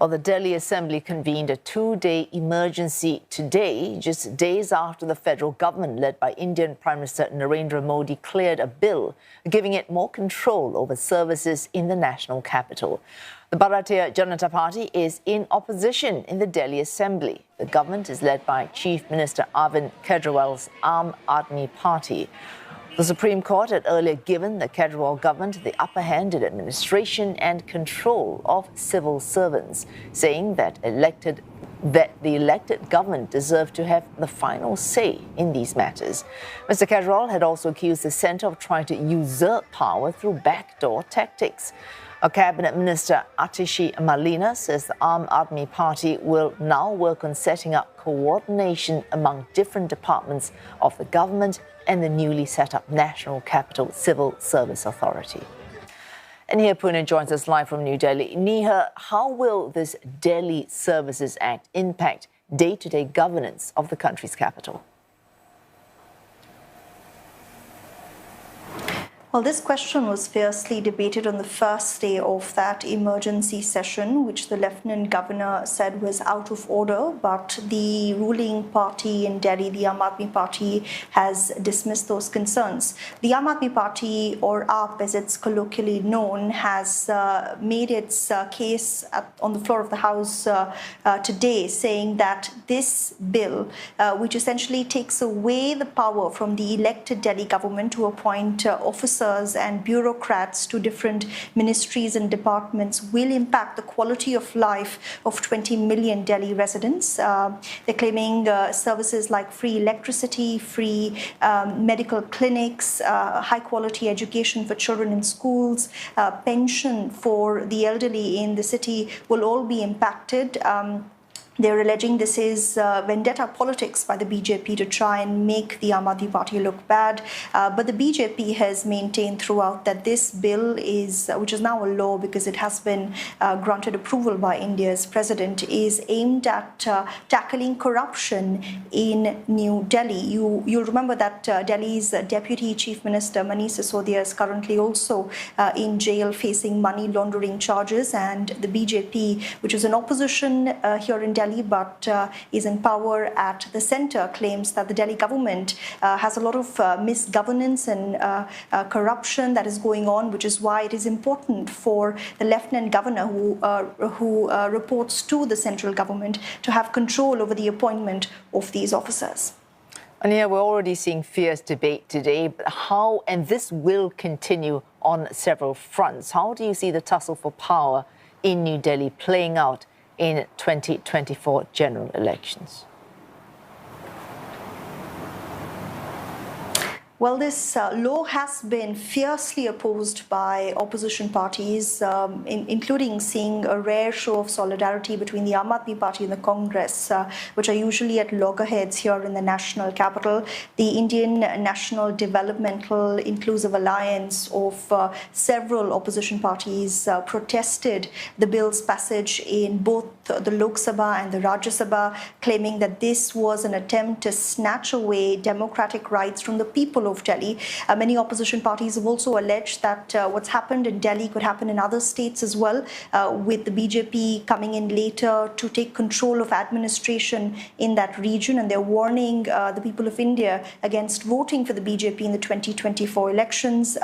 Well, the Delhi Assembly convened a two-day emergency today, just days after the federal government, led by Indian Prime Minister Narendra Modi, cleared a bill giving it more control over services in the national capital. The Bharatiya Janata Party is in opposition in the Delhi Assembly. The government is led by Chief Minister Arvind Kejriwal's Aadmi Party. The Supreme Court had earlier given the Kejriwal government the upper hand in administration and control of civil servants, saying that the elected government deserved to have the final say in these matters. Mr. Kejriwal had also accused the centre of trying to usurp power through backdoor tactics. A cabinet minister, Atishi Malina, says the Aadmi Party will now work on setting up coordination among different departments of the government and the newly set up National Capital Civil Service Authority. And here Pune joins us live from New Delhi. Neha, how will this Delhi Services Act impact day-to-day governance of the country's capital? Well, this question was fiercely debated on the first day of that emergency session, which the Lieutenant Governor said was out of order. But the ruling party in Delhi, the Aadmi Party, has dismissed those concerns. The Aadmi Party, or AAP as it's colloquially known, has made its case on the floor of the House today, saying that this bill, which essentially takes away the power from the elected Delhi government to appoint officers and bureaucrats to different ministries and departments, will impact the quality of life of 20 million Delhi residents. They're claiming services like free electricity, free medical clinics, high-quality education for children in schools, pension for the elderly in the city will all be impacted. They're alleging this is vendetta politics by the BJP to try and make the Aadmi Party look bad. But the BJP has maintained throughout that this bill is, which is now a law because it has been granted approval by India's president, is aimed at tackling corruption in New Delhi. You'll remember that Delhi's Deputy Chief Minister Manish Sisodia is currently also in jail facing money laundering charges, and the BJP, which is an opposition here in Delhi but is in power at the centre, claims that the Delhi government has a lot of misgovernance and corruption that is going on, which is why it is important for the Lieutenant Governor who reports to the central government to have control over the appointment of these officers. And yeah, we're already seeing fierce debate today, but how, and this will continue on several fronts, how do you see the tussle for power in New Delhi playing out in 2024 general elections? Well, this law has been fiercely opposed by opposition parties, including seeing a rare show of solidarity between the Aadmi Party and the Congress, which are usually at loggerheads here in the national capital. The Indian National Developmental Inclusive Alliance of several opposition parties protested the bill's passage in both the Lok Sabha and the Rajya Sabha, claiming that this was an attempt to snatch away democratic rights from the people of Delhi. Many opposition parties have also alleged that what's happened in Delhi could happen in other states as well, with the BJP coming in later to take control of administration in that region, and they're warning the people of India against voting for the BJP in the 2024 elections.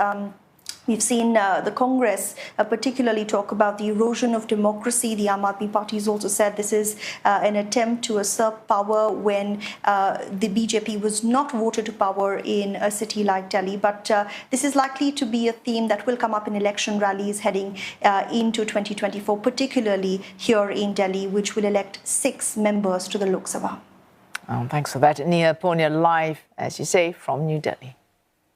We've seen the Congress particularly talk about the erosion of democracy. The Aadmi Party has also said this is an attempt to usurp power when the BJP was not voted to power in a city like Delhi. But this is likely to be a theme that will come up in election rallies heading into 2024, particularly here in Delhi, which will elect 6 members to the Lok Sabha. Thanks for that. Nia Punya live, as you say, from New Delhi.